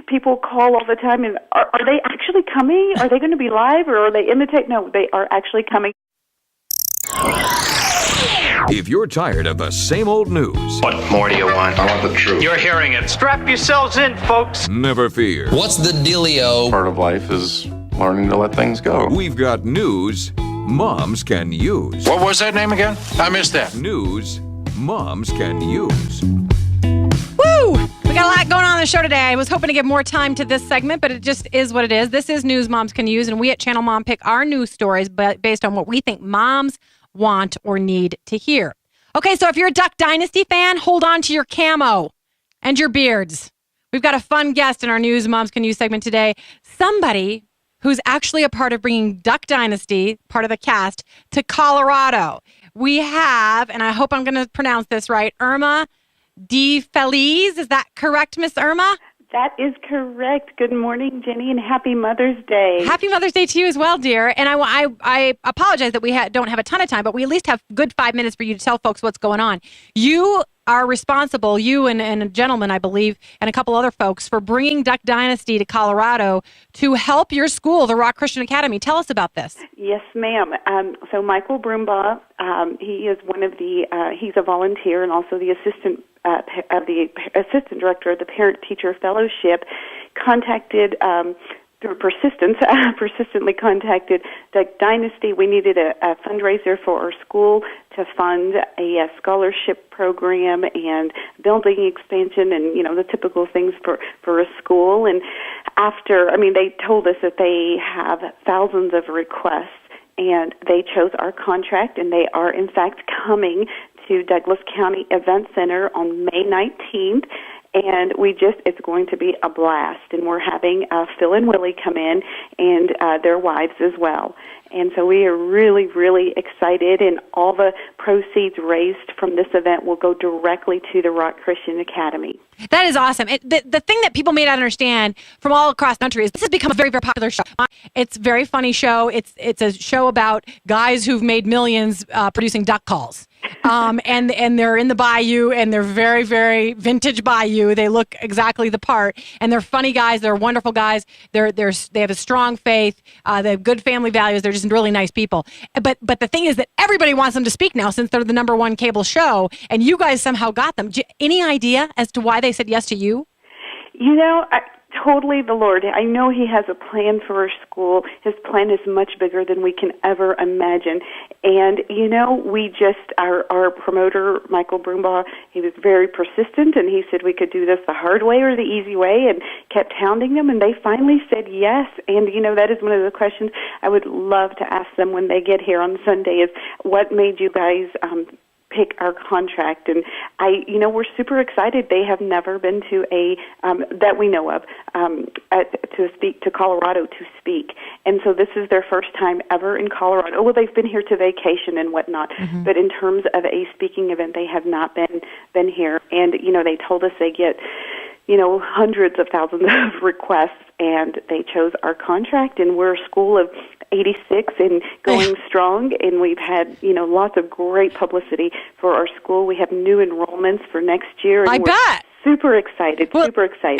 people call all the time, and are they actually coming? Are they going to be live, or are they imitate? No, they are actually coming. If you're tired of the same old news, What more do you want? I want the truth. You're hearing it. Strap yourselves in, folks. never fear. What's the dealio? Part of life is learning to let things go. We've got news moms can use. What was that name again? I missed that. News moms can use. Woo! We got a lot going on the show today. I was hoping to give more time to this segment, but it just is what it is. This is News Moms Can Use, and we at Channel Mom pick our news stories based on what we think moms want or need to hear. Okay, so if you're a Duck Dynasty fan, hold on to your camo and your beards. We've got a fun guest in our News Moms Can Use segment today. Somebody who's actually a part of bringing Duck Dynasty, part of the cast, to Colorado. We have, and I hope I'm going to pronounce this right, Irma DeFeliz. Is that correct, Miss Irma? That is correct. Good morning, Jenny, and happy Mother's Day. Happy Mother's Day to you as well, dear. And I apologize that we don't have a ton of time, but we at least have good 5 minutes for you to tell folks what's going on. You are responsible, you and a gentleman, I believe, and a couple other folks, for bringing Duck Dynasty to Colorado to help your school, the Rock Christian Academy. Tell us about this. Yes, ma'am. So Michael Broombaugh, he is one of the, he's a volunteer and also the assistant director of the Parent Teacher Fellowship, contacted through persistently contacted Duck Dynasty. We needed a fundraiser for our school to fund a scholarship program and building expansion and, the typical things for a school. And they told us that they have thousands of requests, and they chose our contract, and they are, in fact, coming to Douglas County Event Center on May 19th. And it's going to be a blast. And we're having Phil and Willie come in and their wives as well. And so we are really, really excited. And all the proceeds raised from this event will go directly to the Rock Christian Academy. That is awesome. The thing that people may not understand from all across the country is this has become a very, very popular show. It's a very funny show. It's a show about guys who've made millions producing duck calls. And they're in the bayou, and they're very, very vintage bayou. They look exactly the part, and they're funny guys. They're wonderful guys. They have a strong faith. They have good family values. They're just really nice people. But the thing is that everybody wants them to speak now since they're the number one cable show, and you guys somehow got them. Any idea as to why they said yes to you? Totally the Lord. I know He has a plan for our school. His plan is much bigger than we can ever imagine. And, our promoter, Michael Broombaugh, he was very persistent, and he said we could do this the hard way or the easy way, and kept hounding them, and they finally said yes. And, that is one of the questions I would love to ask them when they get here on Sunday is, what made you guys pick our contract? And we're super excited. They have never been to that we know of, to Colorado to speak. And so this is their first time ever in Colorado. Well, they've been here to vacation and whatnot, but in terms of a speaking event, they have not been here. And, they told us they get, hundreds of thousands of requests, and they chose our contract, and we're a school of 86 and going strong, and we've had, lots of great publicity for our school. We have new enrollments for next year. And I bet. Super excited.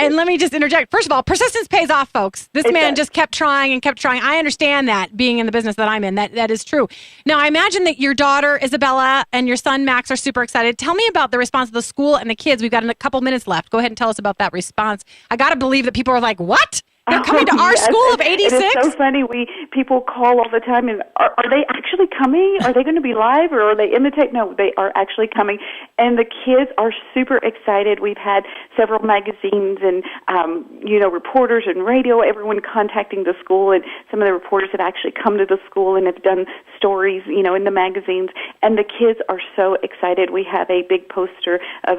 And let me just interject. First of all, persistence pays off, folks. This man just kept trying and kept trying. I understand that, being in the business that I'm in. That is true. Now, I imagine that your daughter, Isabella, and your son, Max, are super excited. Tell me about the response of the school and the kids. We've got a couple minutes left. Go ahead and tell us about that response. I got to believe that people are like, what? They're coming to our school of 86? It is so funny. People call all the time, and are they actually coming? Are they going to be live, or are they imitate? No, they are actually coming. And the kids are super excited. We've had several magazines and, reporters and radio, everyone contacting the school, and some of the reporters have actually come to the school and have done stories, in the magazines. And the kids are so excited. We have a big poster of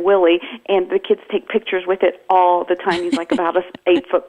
Willie, and the kids take pictures with it all the time. He's like about 8 foot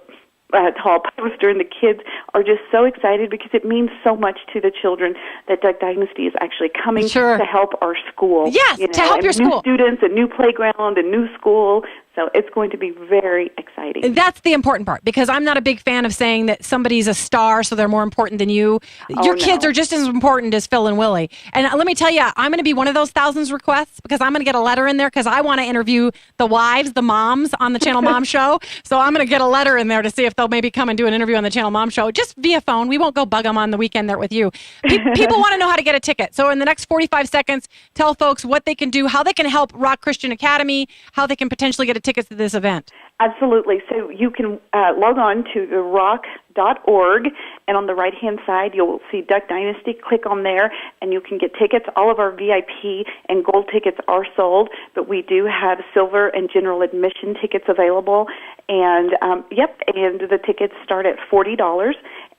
tall poster, and the kids are just so excited because it means so much to the children that Duck Dynasty is actually coming to help our school. Yes, to help your school. New students, a new playground, a new school. So it's going to be very exciting. That's the important part, because I'm not a big fan of saying that somebody's a star, so they're more important than you. Your kids are just as important as Phil and Willie. And let me tell you, I'm going to be one of those thousands requests, because I'm going to get a letter in there, because I want to interview the wives, the moms on the Channel Mom Show. So I'm going to get a letter in there to see if they'll maybe come and do an interview on the Channel Mom Show, just via phone. We won't go bug them on the weekend there with you. People want to know how to get a ticket. So in the next 45 seconds, tell folks what they can do, how they can help Rock Christian Academy, how they can potentially get tickets to this event. Absolutely. So you can log on to therock.org, and on the right-hand side, you'll see Duck Dynasty. Click on there, and you can get tickets. All of our VIP and gold tickets are sold, but we do have silver and general admission tickets available. And, and the tickets start at $40.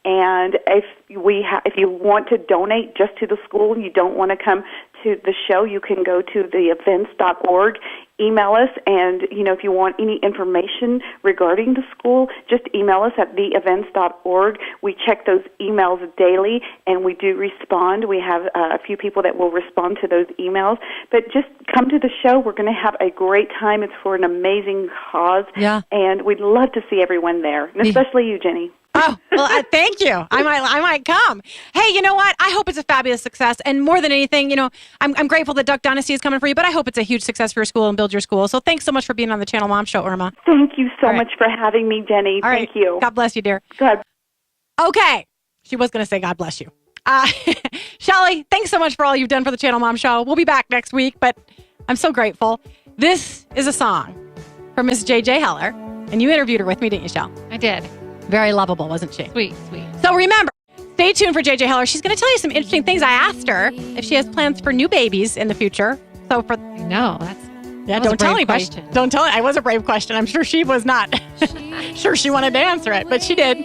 And if you want to donate just to the school and you don't want to come to the show, you can go to theevents.org, email us, and if you want any information regarding the school, just email us at theevents.org. We check those emails daily, and we do respond. We have a few people that will respond to those emails. But just come to the show. We're going to have a great time. It's for an amazing cause, and we'd love to see everyone there, and especially you, Jenny. Oh, well, thank you. I might come. Hey, you know what? I hope it's a fabulous success. And more than anything, I'm grateful that Duck Dynasty is coming for you, but I hope it's a huge success for your school and build your school. So thanks so much for being on the Channel Mom Show, Irma. Thank you so much for having me, Jenny. Thank you. God bless you, dear. God. Okay. She was going to say God bless you. Shelly, thanks so much for all you've done for the Channel Mom Show. We'll be back next week, but I'm so grateful. This is a song from Miss J.J. Heller, and you interviewed her with me, didn't you, Shell? I did. Very lovable, wasn't she? Sweet. So remember, stay tuned for J.J. Heller. She's going to tell you some interesting things. I asked her if she has plans for new babies in the future. So No, don't tell anybody. Question. Don't tell it. It was a brave question. I'm sure she was not sure she wanted to answer it, but she did.